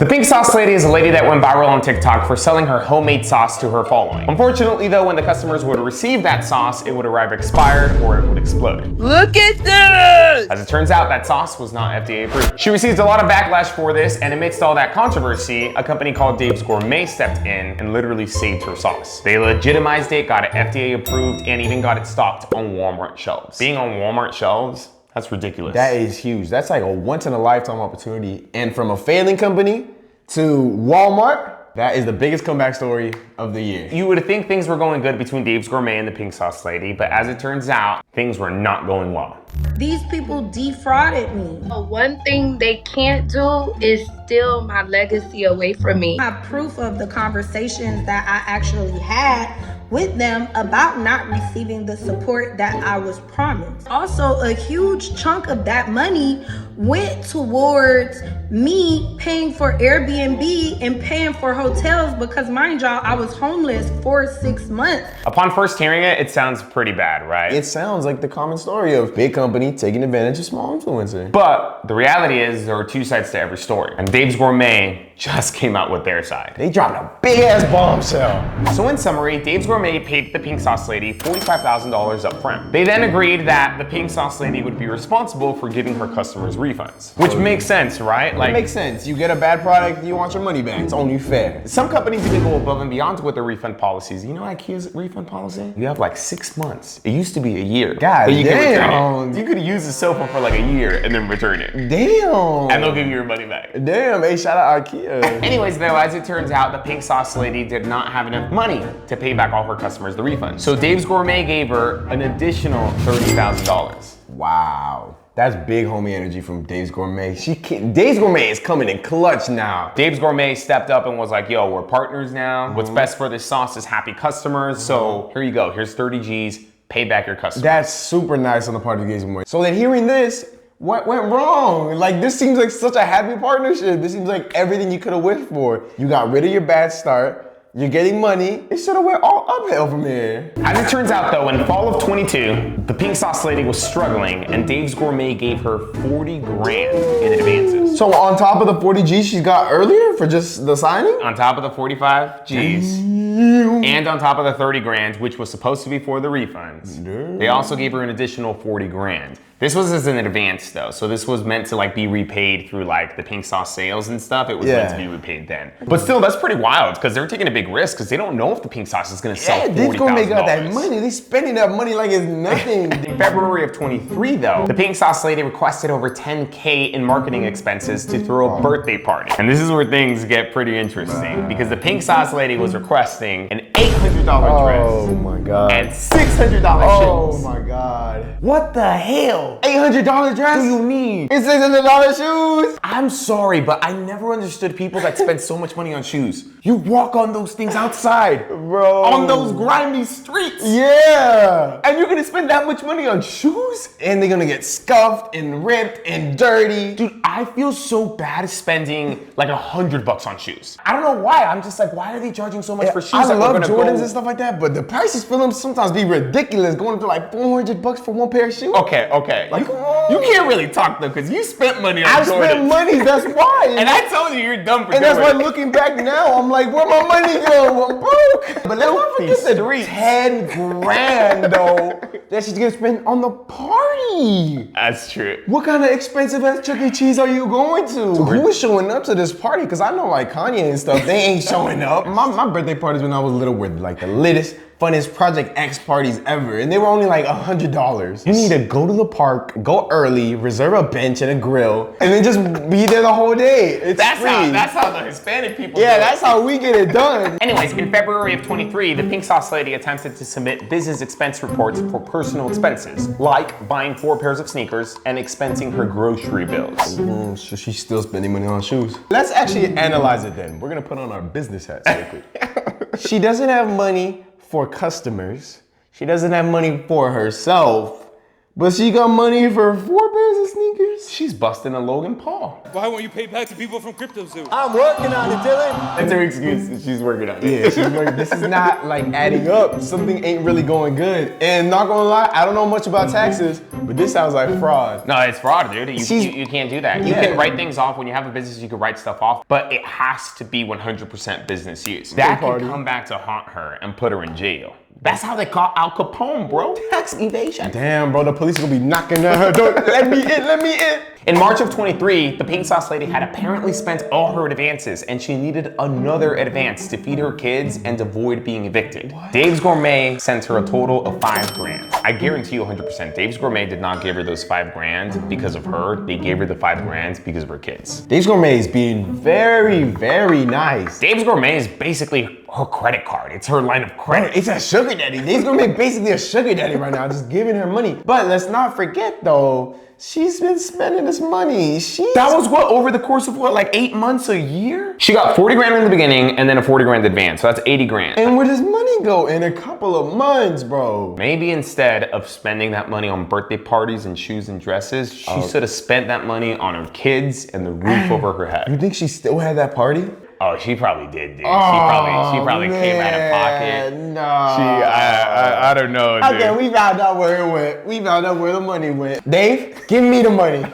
The pink sauce lady is a lady that went viral on TikTok for selling her homemade sauce to her following. Unfortunately though, when the customers would receive that sauce, it would arrive expired or it would explode. Look at this! As it turns out, that sauce was not FDA approved. She received a lot of backlash for this, and amidst all that controversy, a company called Dave's Gourmet stepped in and literally saved her sauce. They legitimized it, got it FDA approved, and even got it stocked on Walmart shelves. Being on Walmart shelves, that's ridiculous. That is huge. That's like a once-in-a-lifetime opportunity. And from a failing company to Walmart, that is the biggest comeback story of the year. You would think things were going good between Dave's Gourmet and the pink sauce lady, but as it turns out, things were not going well. These people defrauded me. One thing they can't do is steal my legacy away from me. I have proof of the conversations that I actually had with them about not receiving the support that I was promised. Also, a huge chunk of that money went towards me paying for Airbnb and paying for hotels because, mind y'all, I was homeless for 6 months. Upon first hearing it, it sounds pretty bad, right? It sounds like the common story of big company taking advantage of small influencer. But the reality is there are two sides to every story, and Dave's Gourmet just came out with their side. They dropped a big ass bombshell. So in summary, Dave's Gourmet paid the pink sauce lady $45,000 up front. They then agreed that the pink sauce lady would be responsible for giving her customers refunds. Which makes sense, right? It makes sense. You get a bad product, you want your money back. It's only fair. Some companies even go above and beyond with their refund policies. You know IKEA's refund policy? You have like 6 months. It used to be a year. God but you can damn. return it. You could use the sofa for like a year and then return it. Damn. And they'll give you your money back. Damn, hey, shout out IKEA. Anyways though, as it turns out, the pink sauce lady did not have enough money to pay back all her customers the refund. So Dave's Gourmet gave her an additional $30,000. Wow. That's big homie energy from Dave's Gourmet. Dave's Gourmet is coming in clutch now. Dave's Gourmet stepped up and was like, yo, we're partners now. What's best for this sauce is happy customers. So here you go, here's 30 G's, pay back your customers. That's super nice on the part of Dave's Gourmet. So then hearing this, what went wrong? Like, this seems like such a happy partnership. This seems like everything you could have wished for. You got rid of your bad start. You're getting money. It should have went all uphill from here. As it turns out though, in fall of 22, the pink sauce lady was struggling and Dave's Gourmet gave her 40 grand in advances. So on top of the 40 G's she got earlier for just the signing? On top of the 45 G's and on top of the 30 grand, which was supposed to be for the refunds, they also gave her an additional 40 grand. This was as an advance though, so this was meant to like be repaid through like the pink sauce sales and stuff. It was meant to be repaid then. But still, that's pretty wild because they're taking a big risk because they don't know if the pink sauce is gonna sell $40,000. Dave's Gourmet got that money. They spending that money like it's nothing. In February of 23 though, the pink sauce lady requested over $10K in marketing expenses to throw a birthday party. And this is where things get pretty interesting because the pink sauce lady was requesting an $800 dress. Oh my God. And $600 shoes. Oh my God. What the hell? $800 dress? Do you need? It's $600 shoes? I'm sorry, but I never understood people that spend so much money on shoes. You walk on those things outside. Bro. On those grimy streets. Yeah. And you're gonna spend that much money on shoes? And they're gonna get scuffed and ripped and dirty. Dude, I feel so bad spending like $100 on shoes. I don't know why. I'm just like, why are they charging so much for shoes? I that love we're gonna Jordans go... and stuff like that, but the prices for them sometimes be ridiculous, going up to like $400 for one pair of shoes. Okay. Like, you can't really talk though, because you spent money on I Jordans. spent money, that's why. And I told you you're dumb for And doing that's why it. looking back now, I'm like, where my money go? I'm broke. But let's not forget the Streets. 10 grand though that she's gonna spend on the party. That's true. What kind of expensive ass Chuck E. Cheese are you going to? Who is showing up to this party? Because I know like Kanye and stuff, they ain't showing up. My birthday parties when I was little were like the littest, funnest Project X parties ever. And they were only like $100. You need to go to the park, go early, reserve a bench and a grill, and then just be there the whole day. It's free. That's how the Hispanic people do it. That's how we get it done. Anyways, in February of 23, the pink sauce lady attempted to submit business expense reports for personal expenses, like buying 4 pairs of sneakers and expensing her grocery bills. So she's still spending money on shoes. Let's actually analyze it then. We're gonna put on our business hats real quick. She doesn't have money for customers. She doesn't have money for herself, but she got money for 4 pairs pairs of sneakers? She's busting a Logan Paul. Why won't you pay back to people from CryptoZoo? I'm working on it, Dylan. That's her excuse. She's working on it. Yeah, she's working. This is not like adding up. Something ain't really going good. And not gonna lie, I don't know much about taxes, but this sounds like fraud. No, it's fraud, dude. You can't do that. You Yeah. can write things off when you have a business. You can write stuff off, but it has to be 100% business use. That can party. come back to haunt her and put her in jail. That's how they caught Al Capone, bro. Tax evasion. Damn, bro, the police are gonna be knocking at her door. Let me in, let me in. In March of 23, the pink sauce lady had apparently spent all her advances and she needed another advance to feed her kids and avoid being evicted. Dave's Gourmet sent her a total of $5,000. I guarantee you 100%, Dave's Gourmet did not give her those $5,000 because of her. They gave her the $5,000 because of her kids. Dave's Gourmet is being very, very nice. Dave's Gourmet is basically her credit card. It's her line of credit. It's a sugar daddy. Dave's Gourmet basically a sugar daddy right now, just giving her money. But let's not forget though, she's been spending this money. That was what, over the course of what, like 8 months, a year? She got 40 grand in the beginning and then a 40 grand advance, so that's 80 grand. And where does money go in a couple of months, bro? Maybe instead of spending that money on birthday parties and shoes and dresses, she should have spent that money on her kids and the roof over her head. You think she still had that party? Oh, she probably did, dude. She probably came out of pocket. No. I don't know, dude. Okay, we found out where it went. We found out where the money went. Dave, give me the money.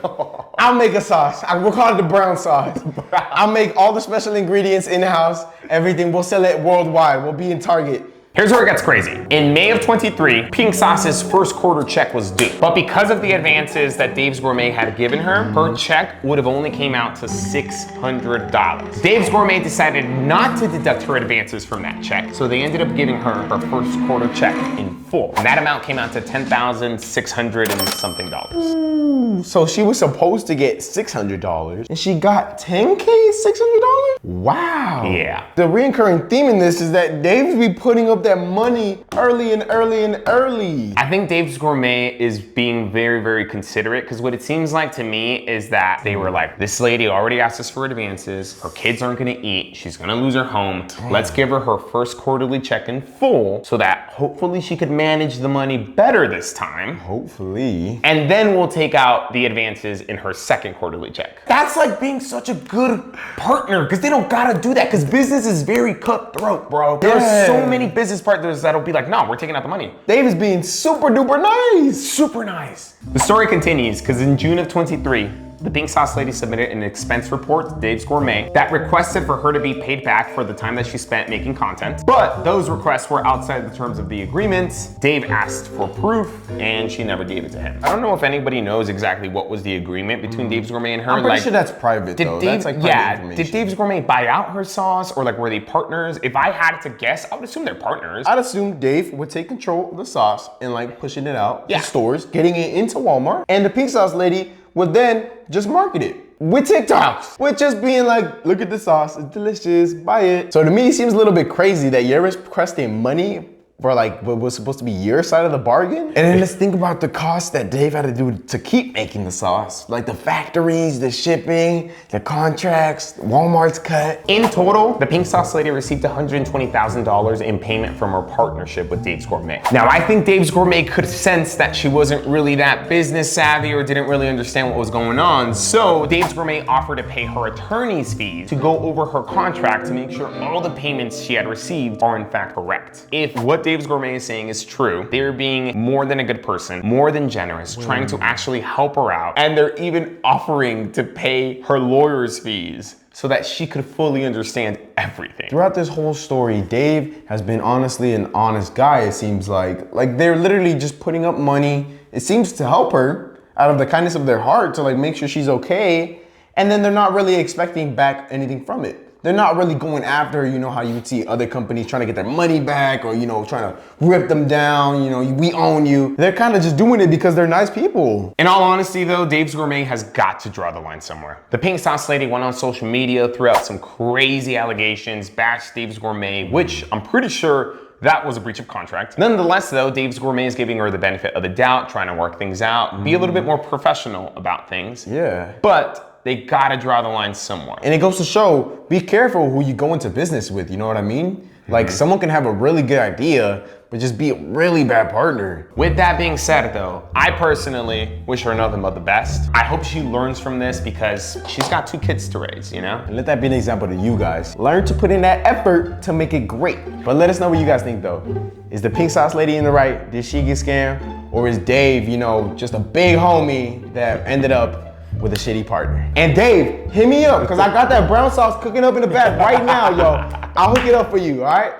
I'll make a sauce. We'll call it the brown sauce. I'll make all the special ingredients in-house. Everything. We'll sell it worldwide. We'll be in Target. Here's where it gets crazy. In May of 23, Pink Sauce's first quarter check was due. But because of the advances that Dave's Gourmet had given her, her check would have only came out to $600. Dave's Gourmet decided not to deduct her advances from that check, so they ended up giving her her first quarter check in full. And that amount came out to $10,600 and something dollars. Ooh, so she was supposed to get $600 and she got $10K, $600? Wow. Yeah. The recurring theme in this is that Dave's be putting up that money early and early and early. I think Dave's Gourmet is being very, very considerate because what it seems like to me is that they were like, this lady already asked us for advances, her kids aren't gonna eat, she's gonna lose her home. Let's give her her first quarterly check in full so that hopefully she could manage the money better this time. Hopefully. And then we'll take out the advances in her second quarterly check. That's like being such a good partner because they don't gotta do that because business is very cutthroat, bro. There are so many business partners that'll be like, no, we're taking out the money. Dave is being super duper nice. Super nice. The story continues because in June of 23, the Pink Sauce lady submitted an expense report to Dave's Gourmet that requested for her to be paid back for the time that she spent making content. But those requests were outside the terms of the agreement. Dave asked for proof and she never gave it to him. I don't know if anybody knows exactly what was the agreement between Dave's Gourmet and her. I'm pretty sure that's private though. Dave, That's like private information. did Dave's Gourmet buy out her sauce or like were they partners? If I had to guess, I would assume they're partners. I'd assume Dave would take control of the sauce and like pushing it out Yeah. to stores, getting it into Walmart, and the Pink Sauce lady would then just market it with TikToks, with just being like, look at the sauce, it's delicious, buy it. So to me, it seems a little bit crazy that you're requesting money for like what was supposed to be your side of the bargain. And then let's think about the cost that Dave had to do to keep making the sauce. Like the factories, the shipping, the contracts, Walmart's cut. In total, the Pink Sauce lady received $120,000 in payment from her partnership with Dave's Gourmet. Now, I think Dave's Gourmet could sense that she wasn't really that business savvy or didn't really understand what was going on. So Dave's Gourmet offered to pay her attorney's fees to go over her contract to make sure all the payments she had received are in fact correct. If what Dave's Gourmet is saying is true, they're being more than a good person, more than generous, trying to actually help her out. And they're even offering to pay her lawyer's fees so that she could fully understand everything. Throughout this whole story, Dave has been honestly an honest guy, it seems like. Like they're literally just putting up money. It seems to help her out of the kindness of their heart to like make sure she's okay. And then they're not really expecting back anything from it. They're not really going after, you know, how you would see other companies trying to get their money back or, you know, trying to rip them down, you know, we own you. They're kind of just doing it because they're nice people. In all honesty though, Dave's Gourmet has got to draw the line somewhere. The Pink Sauce lady went on social media, threw out some crazy allegations, bashed Dave's Gourmet, which I'm pretty sure that was a breach of contract. Nonetheless though, Dave's Gourmet is giving her the benefit of the doubt, trying to work things out, be a little bit more professional about things. Yeah. But they gotta draw the line somewhere. And it goes to show, be careful who you go into business with, you know what I mean? Like someone can have a really good idea, but just be a really bad partner. With that being said though, I personally wish her nothing but the best. I hope she learns from this because she's got 2 kids to raise, you know? And let that be an example to you guys. Learn to put in that effort to make it great. But let us know what you guys think though. Is the pink sauce lady in the right? Did she get scammed? Or is Dave, you know, just a big homie that ended up with a shitty partner? And Dave, hit me up, because I got that brown sauce cooking up in the back right now, yo. I'll hook it up for you, all right?